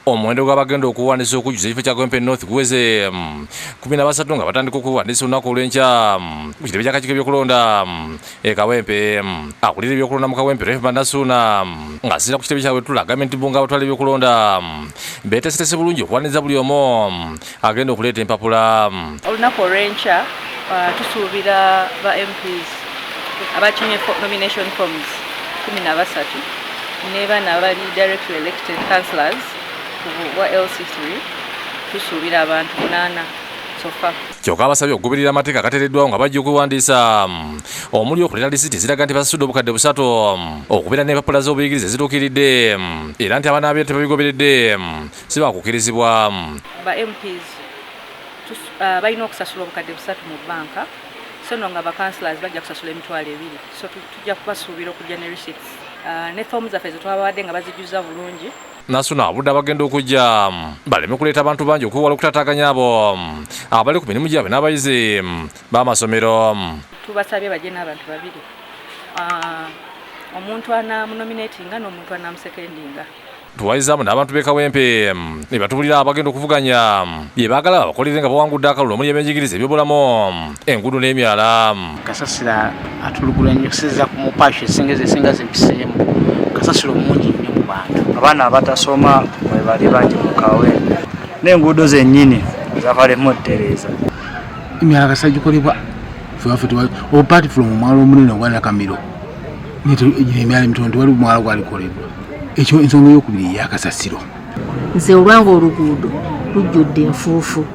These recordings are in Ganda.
Omuwendo gw'abagenda okuwandiisa okujjuza ekifo kya Kawempe North guweze 13 nga batandika okuwandiisa olunaku olw'enkya ku kitebe ky'akakiiko by'okulonda e Kawempe. Akulira ebyokulonda mu Kawempe Reverend Nasuna ng'asinziira ku kitebe kyabwe Tula agambye nti bo ng'abatwala ebyokulonda beeteeseteese bulungi okuwaniriza buli omu agenda okuleeta empapula. Olunaku olw'enkya tusuubira ba MPs abakinye nomination forms 13 ne bano abali directly elected councillors wa LC3 tusuubira abantu 8 sofa. Kyokka abasabye okugoberera amateeka agateereddwawo nga bajja okuwandiisa omuli okuleeta lisiti ziraga nti basasudde obukadde 3 okubeera n'empapula z'obuyigiriza ezituukiridde era nti abaana abyera tebabigoberedde si baakukkirizibwa. Ba MPs balina okusasula obukadde 3 mu banka, so no nga ba councillors bajja kusasula emitwalo 2, so tujja kubasuubira okujja ne receipts ne foomu zaffe zetwabawadde nga bazijjuza bulungi. Nasuna abudde abagenda okujja baleme kuleeta abantu bangi okuwala okutaataaganya abo abali ku mirimu gyabwe n'abayizi b'amasomero. Tubasabye bajje n'abantu 2, omuntu anaamunominatinga n'omuntu anaamusekendinga. Tuwayizaamu n'abantu b'e Kawempe ne batubulira abagenda okuvuganya bye baagala bakolere nga bawangudde akalulu omuli ebyenjigiriza ebyobulamu, enguudo n'emyala. Kasasira atulugula nnyo kusinziira ku mupaasho esinga zempiseemu. Kasasiro mungi nnyo mu bantu. Abaana abatasoma mwe bali bangi mu Kawempe n'enguudo zennyini zabalemu ottereeza. Emyala Kasasiro gikolebwa obupati from omwalo omunene ogwa Nakamiro emyala emitono tewali mwala gwalikolebwa. Ekyo ensonga ey'okubiri ya Kasasiro. Nze olwanga oluguudo lujjudde enfuufu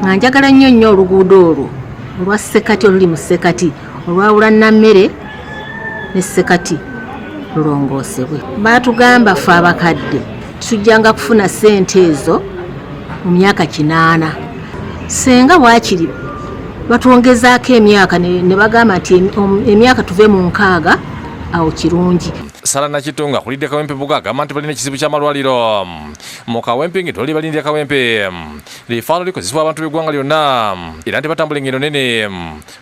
nga njagala nnyo oluguudo olwo olwa Ssekati oluli mu Ssekati olwawula Nammere ne Ssekati lulongoosebwe. Baatugamba ffe abakadde tujjanga kufuna ssente ezo mu myaka 8. Senga bwakiri batwongezaako emyaka ne bagamba nti emyaka tuve mu 6 awo kirungi. Sala Nakitunga akulidde Kawempe Buga agamba nti balina ekizibu ky'amalwaliro mu Kawempe ng'eddwaliro balindira Kawempe lifaano likozesebwa abantu b'eggwanga lyonna era nti batambula engendo nene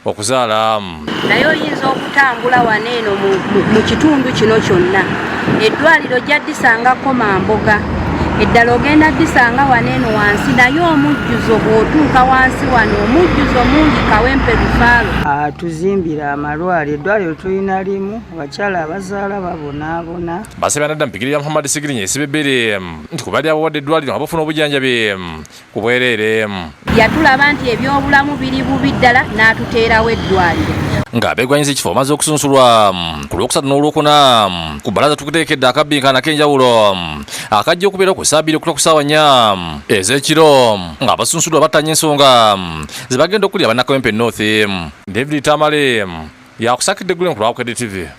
okuzaala. Naye oyinza okutambula waneeno mu kitundu kino kyonna eddwaliro jyaddisangako Mamboga, eddala ogenda ddisanga waneeno wansi, naye omujjuzo bw'otuuka wansi wano omujjuzo mungi Kawempe Lufaalo. Tuzimbira amalwaliro, eddwaliro tulina limu, abakyala abazaala babonaabona. Basabye nadda mpikirira Muhammad Sigirinya esiba ebbere nti ku bali abawadde eddwaliro nga bafuna obujjanjabi ku bwereere. Yatulaba nti ebyobulamu biri bubi ddala n'atuteerawo eddwaliro. Ng'abeegwanyiza ekifo bamaze okusunsulwa ku Lwokubiri n'Olwokuna ku bbalaza tukuteekedde akabbinkana ak'enjawulo akajja okubeera ku saa 2 okutuuka ku saa 4 ez'ekiro ng'abasunsuddwa battanya ensonga ze bagenda okulya banna Kawempe North. David Tamale yakusakidde Glen ku Lwabukedde TV.